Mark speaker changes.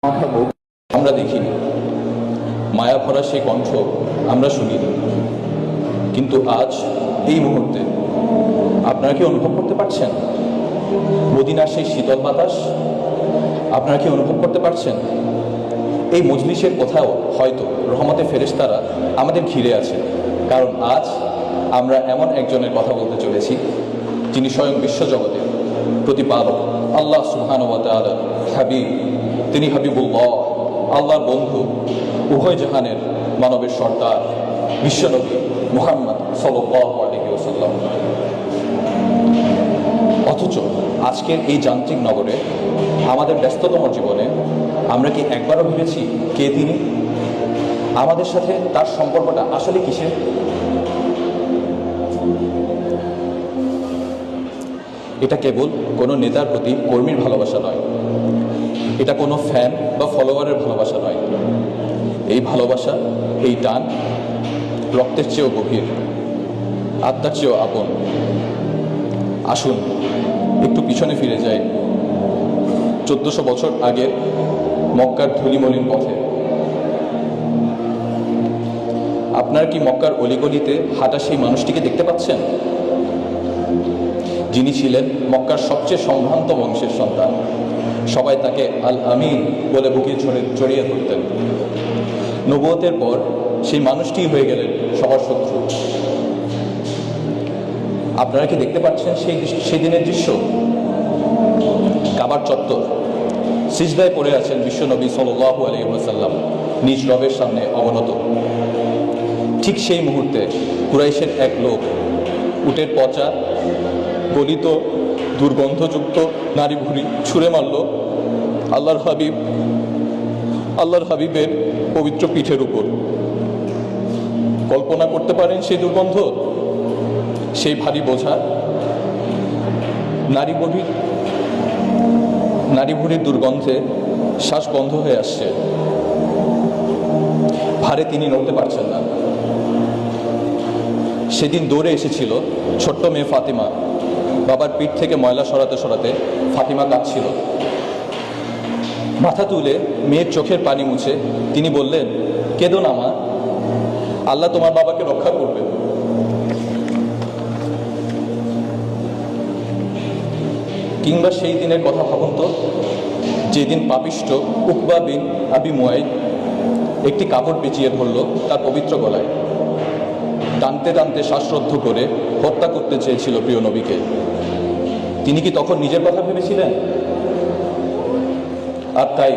Speaker 1: মাখা মুখ আমরা দেখিনি, মায়া ভরা সেই কণ্ঠ আমরা শুনিনি, কিন্তু আজ এই মুহূর্তে আপনারা কি অনুভব করতে পারছেন মদিনার সেই শীতল বাতাস? আপনারা কি অনুভব করতে পারছেন এই মজলিসের কোথাও হয়তো রহমতে ফেরেশতারা আমাদের ঘিরে আছে? কারণ আজ আমরা এমন একজনের কথা বলতে চলেছি যিনি স্বয়ং বিশ্বজগতের প্রতিপালক আল্লাহ সুবহানাহু ওয়া তাআলা হাবিব। তিনি হাবিবুল্লাহ, আল্লাহর বন্ধু, উভয় জাহানের মানবের সর্দার বিশ্বনবী মুহাম্মদ সাল্লাল্লাহু আলাইহি ওয়াসাল্লাম। অথচ আজকের এই যান্ত্রিক নগরে আমাদের ব্যস্ততম জীবনে আমরা কি একবারও ভেবেছি কে তিনি, আমাদের সাথে তার সম্পর্কটা আসলে কিসের? এটা কেবল কোনো নেতার প্রতি কর্মীর ভালোবাসা নয়, এটা কোনো ফ্যান বা ফলোয়ারের ভালোবাসা নয়। এই ভালোবাসা, এই টান রক্তের চেয়েও গভীর, আত্মার চেয়েও আপন। আসুন একটু পিছনে ফিরে যাই 1400 বছর আগের মক্কার ধুলিমলিন পথে। আপনার কি মক্কার অলিগলিতে হাঁটা সেই মানুষটিকে দেখতে পাচ্ছেন, যিনি ছিলেন মক্কার সবচেয়ে সম্ভ্রান্ত বংশের সন্তান? সবাই তাকে আল আমিন বলে বুকে জড়িয়ে ধরতেন। নবুয়তের পর সেই মানুষটি হয়ে গেলেন সবার শত্রু। আপনারা কি দেখতে পাচ্ছেন সেই দিনের দৃশ্য? কাবার চত্বর, সিজদায় পড়ে আছেন বিশ্বনবী সাল্লাল্লাহু আলাইহি ওয়াসাল্লাম নিজ রবের সামনে অবনত। ঠিক সেই মুহূর্তে কুরাইশের এক লোক উটের পচা, গলিত, দুর্গন্ধযুক্ত নারী ভুঁড়ি ছুঁড়ে মারল আল্লাহর হাবিবের পবিত্র পিঠের উপর। কল্পনা করতে পারেন সেই দুর্গন্ধ, সেই ভারী বোঝা? নারী ভুঁড়ির দুর্গন্ধে শ্বাস বন্ধ হয়ে আসছে, ভারে তিনি নড়তে পারছেন না। সেদিন দৌড়ে এসেছিল ছোট্ট মেয়ে ফাতিমা। বাবার পিঠ থেকে ময়লা সরাতে সরাতে ফাতিমা কাঁদছিল। মাথা তুলে মেয়ের চোখের পানি মুছে তিনি বললেন, কেঁদো না মা, আল্লাহ তোমার বাবাকে রক্ষা করবেন। কিংবা সেই দিনের কথা ভাবুন তো, যেদিন পাপিষ্ঠ উকবা বিন আবি মুয়াইদ একটি কাপড় পেঁচিয়ে ধরল তার পবিত্র গলায়, টানতে টানতে শ্বাসরুদ্ধ করে হত্যা করতে চেয়েছিল প্রিয় নবীকে। তিনি কি তখন নিজের কথা ভেবেছিলেন? আর তাই